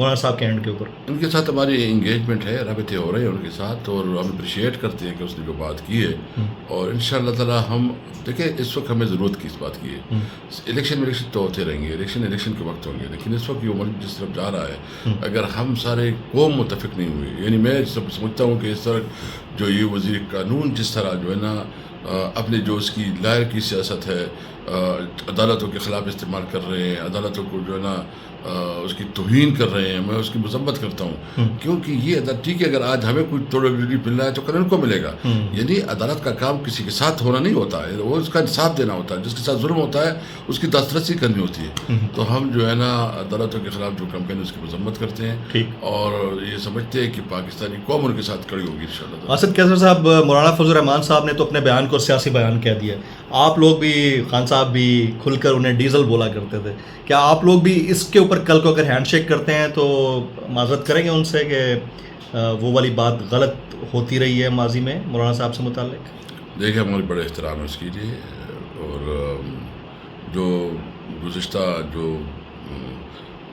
مولانا صاحب کے اینڈ کے اوپر؟ ان کے ساتھ ہماری انگیجمنٹ ہے، رابطے ہو رہے ہیں ان کے ساتھ، اور ہم اپریشیٹ کرتے ہیں کہ اس نے جو بات کی ہے، اور انشاءاللہ تعالی ہم دیکھیں اس وقت ہمیں ضرورت کی اس بات کی ہے. الیکشن تو ہوتے رہیں گے، الیکشن کے وقت ہوں گے، لیکن اس وقت یہ ملک جس طرف جا رہا ہے، اگر ہم سارے قوم متفق نہیں ہوئے، یعنی میں سمجھتا ہوں کہ اس طرح جو یہ وزیر قانون جس طرح جو ہے نا اپنے جو اس کی لائر کی سیاست ہے عدالتوں کے خلاف استعمال کر رہے ہیں، عدالتوں کو جو ہے نا اس کی توہین کر رہے ہیں، میں اس کی مذمت کرتا ہوں، کیونکہ یہ عدالت ٹھیک ہے اگر آج ہمیں کوئی توڑ ریلیف مل رہا ہے تو کل ان کو ملے گا. یعنی عدالت کا کام کسی کے ساتھ ہونا نہیں ہوتا ہے، وہ اس کا انصاف دینا ہوتا ہے، جس کے ساتھ ظلم ہوتا ہے اس کی دسترسی کرنی ہوتی ہے. تو ہم جو ہے نا عدالتوں کے خلاف جو کمپین اس کی مذمت کرتے ہیں اور یہ سمجھتے ہیں کہ پاکستانی قوم ان کے ساتھ کھڑی ہوگی انشاءاللہ. اسد کیسر صاحب، مولانا فضل الرحمان صاحب نے تو اپنے بیان کو سیاسی بیان کہہ دیا، آپ لوگ بھی، خان صاحب بھی کھل کر انہیں ڈیزل بولا کرتے تھے، کیا آپ لوگ بھی اس کے اوپر کل کو اگر ہینڈ شیک کرتے ہیں تو معذرت کریں گے ان سے کہ وہ والی بات غلط ہوتی رہی ہے ماضی میں مولانا صاحب سے متعلق؟ دیکھیں ہمارے بڑے احترام ہے اس کے لیے، اور جو گزشتہ جو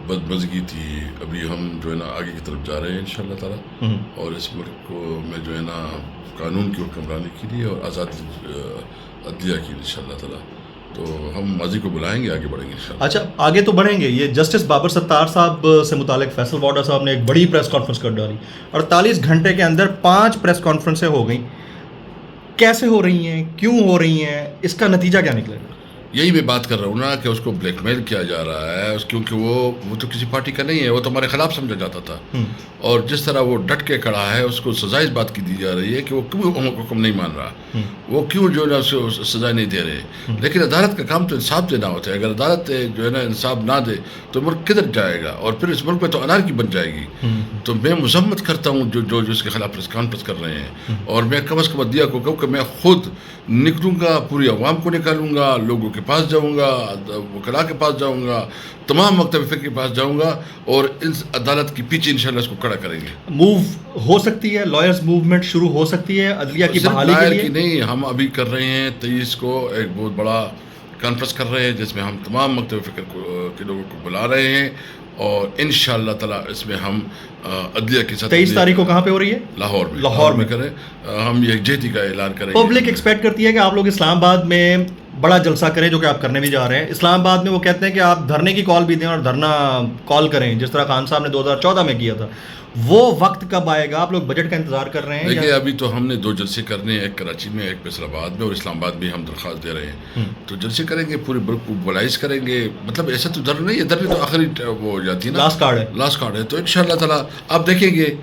بدمزگی تھی، ابھی ہم جو ہے نا آگے کی طرف جا رہے ہیں انشاءاللہ تعالی، اور اس ملک کو میں جو ہے نا قانون کی حکمرانی کے لیے اور آزاد عدلیہ کی انشاءاللہ تعالی، تو ہم ماضی کو بلائیں گے، آگے بڑھیں گے انشاءاللہ. اچھا، آگے تو بڑھیں گے. یہ جسٹس بابر ستار صاحب سے متعلق فیصل واڈا صاحب نے ایک بڑی پریس کانفرنس کر ڈالی، 48 گھنٹے کے اندر 5 پریس کانفرنسیں ہو گئیں. کیسے ہو رہی ہیں، کیوں ہو رہی ہیں، اس کا نتیجہ کیا نکلے گا؟ یہی میں بات کر رہا ہوں نا کہ اس کو بلیک میل کیا جا رہا ہے، کیونکہ وہ تو کسی پارٹی کا نہیں ہے، وہ تو ہمارے خلاف سمجھا جاتا تھا، اور جس طرح وہ ڈٹ کے کھڑا ہے اس کو سزا اس بات کی دی جا رہی ہے کہ وہ کیوں حکم نہیں مان رہا، وہ کیوں جو ہے نا اس کو سزا نہیں دے رہے. لیکن عدالت کا کام تو انصاف دینا ہوتا ہے، اگر عدالت جو ہے نا انصاف نہ دے تو ملک کدھر جائے گا، اور پھر اس ملک میں تو انارکی بن جائے گی. تو میں مذمت کرتا ہوں جو اس کے خلاف پریس کانفرنس کر رہے ہیں، اور میں کم از کم عدلیہ کو کہوں کہ میں خود نکلوں گا، پوری عوام کو نکالوں گا، لوگوں کے پاس جاؤں گا، وکلاء کے پاس جاؤں گا، تمام مکتب فقہ کے پاس جاؤں گا، اور اس عدالت کے پیچھے انشاءاللہ اس کو کھڑا کریں گے. موو ہو سکتی ہے، لائرز موومنٹ شروع ہو سکتی ہے عدلیہ کی بحالی کے لیے؟ نہیں، ہم ابھی کر رہے ہیں 23 کو ایک بہت بڑا کانفرنس کر رہے ہیں جس میں ہم تمام مکتب فکر کے لوگوں کو بلا رہے ہیں، اور انشاءاللہ تعالی اس میں ہم عدلیہ کے ساتھ 23 تاریخ کو کہاں پہ ہو رہی ہے؟ لاہور میں کریں. ہم یکجہتی کا اعلان کریں گے. پبلک ایکسپیکٹ کرتی ہے کہ آپ لوگ اسلام آباد میں بڑا جلسہ کریں، جو کہ آپ کرنے بھی جا رہے ہیں. اسلام آباد میں وہ کہتے ہیں کہ آپ دھرنے کی کال بھی دیں اور دھرنا کال کریں، جس طرح خان صاحب نے 2014 میں کیا تھا. وہ وقت کب آئے گا؟ آپ لوگ بجٹ کا انتظار کر رہے ہیں؟ دیکھیے ابھی تو ہم نے 2 جلسے کرنے ہیں، ایک کراچی میں، ایک فیصل آباد میں، اور اسلام آباد میں ہم درخواست دے رہے ہیں. تو جلسے کریں گے، پورے ملک کو موبلائز کریں گے. مطلب ایسا تو دھرنا نہیں ہے، دھرنے تو آخری وہ ہو جاتی ہے نا، لاسٹ کارڈ ہے. تو انشاءاللہ تعالی آپ دیکھیں گے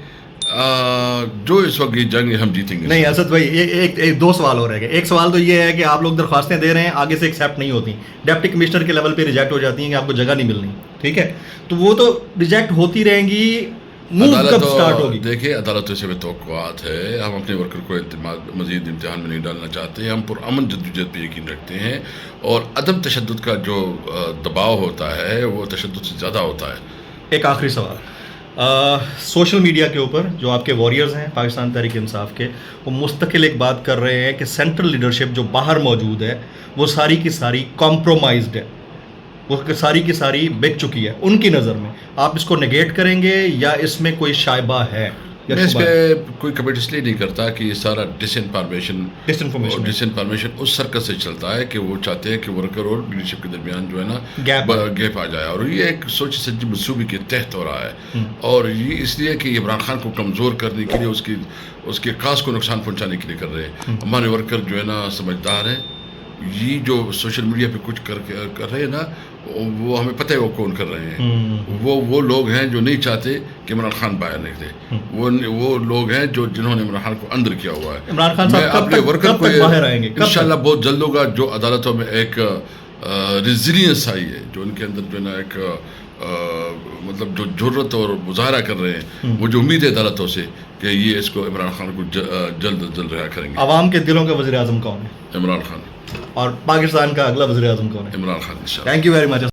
جو اس وقت یہ جنگ ہم جیتیں گے. نہیں اسد بھائی، ایک 2 سوال ہو رہے ہیں. ایک سوال تو یہ ہے کہ آپ لوگ درخواستیں دے رہے ہیں، آگے سے ایکسیپٹ نہیں ہوتی، ڈپٹی کمشنر کے لیول پہ ریجیکٹ ہو جاتی ہیں کہ آپ کو جگہ نہیں ملنی، ٹھیک ہے؟ تو وہ تو ریجیکٹ ہوتی رہیں گی. دیکھیں عدالتوں سے بھی توقعات ہے، ہم اپنے ورکر کو مزید امتحان میں نہیں ڈالنا چاہتے، ہم پرامن جدوجہد پہ یقین رکھتے ہیں، اور عدم تشدد کا جو دباؤ ہوتا ہے وہ تشدد سے زیادہ ہوتا ہے. ایک آخری سوال، سوشل میڈیا کے اوپر جو آپ کے واریئرز ہیں پاکستان تحریک انصاف کے، وہ مستقل ایک بات کر رہے ہیں کہ سینٹرل لیڈرشپ جو باہر موجود ہے وہ ساری کی ساری کمپرومائزڈ ہے، وہ ساری کی ساری بک چکی ہے. ان کی نظر میں آپ اس کو نگیٹ کریں گے یا اس میں کوئی شائبہ ہے؟ میں اس پہ کوئی کمنٹ اس لیے نہیں کرتا کہ یہ سارا ڈس انفارمیشن اس سرکس سے چلتا ہے کہ وہ چاہتے ہیں کہ ورکر اور لیڈرشپ کے درمیان جو ہے نا گیپ آ جائے، اور یہ ایک سوچ سمجھی منصوبے کے تحت ہو رہا ہے، اور یہ اس لیے کہ عمران خان کو کمزور کرنے کے لیے، اس کے کاز کو نقصان پہنچانے کے لیے کر رہے ہیں. ہمارے ورکر جو ہے نا سمجھدار ہیں. یہ جو سوشل میڈیا پہ کچھ کر رہے ہیں نا، وہ ہمیں پتہ ہے وہ کون کر رہے ہیں. وہ لوگ ہیں جو نہیں چاہتے کہ عمران خان باہر نکلے، وہ لوگ ہیں جنہوں نے عمران خان کو اندر کیا ہوا ہے. عمران خان صاحب اپنے ورکر کو باہر آئیں گے انشاءاللہ بہت جلد ہوگا. جو عدالتوں میں ایک ریزیلینس آئی ہے، جو ان کے اندر جو ہے نا ایک مطلب جو جرت اور مظاہرہ کر رہے ہیں، مجھے امید ہے عدالتوں سے کہ یہ اس کو عمران خان کو جلد از جلد رہا کریں گے. عوام کے دلوں کا وزیر اعظم کون ہے؟ عمران خان. اور پاکستان کا اگلا وزیر اعظم کون ہے؟ عمران خان انشاءاللہ. Thank you very much.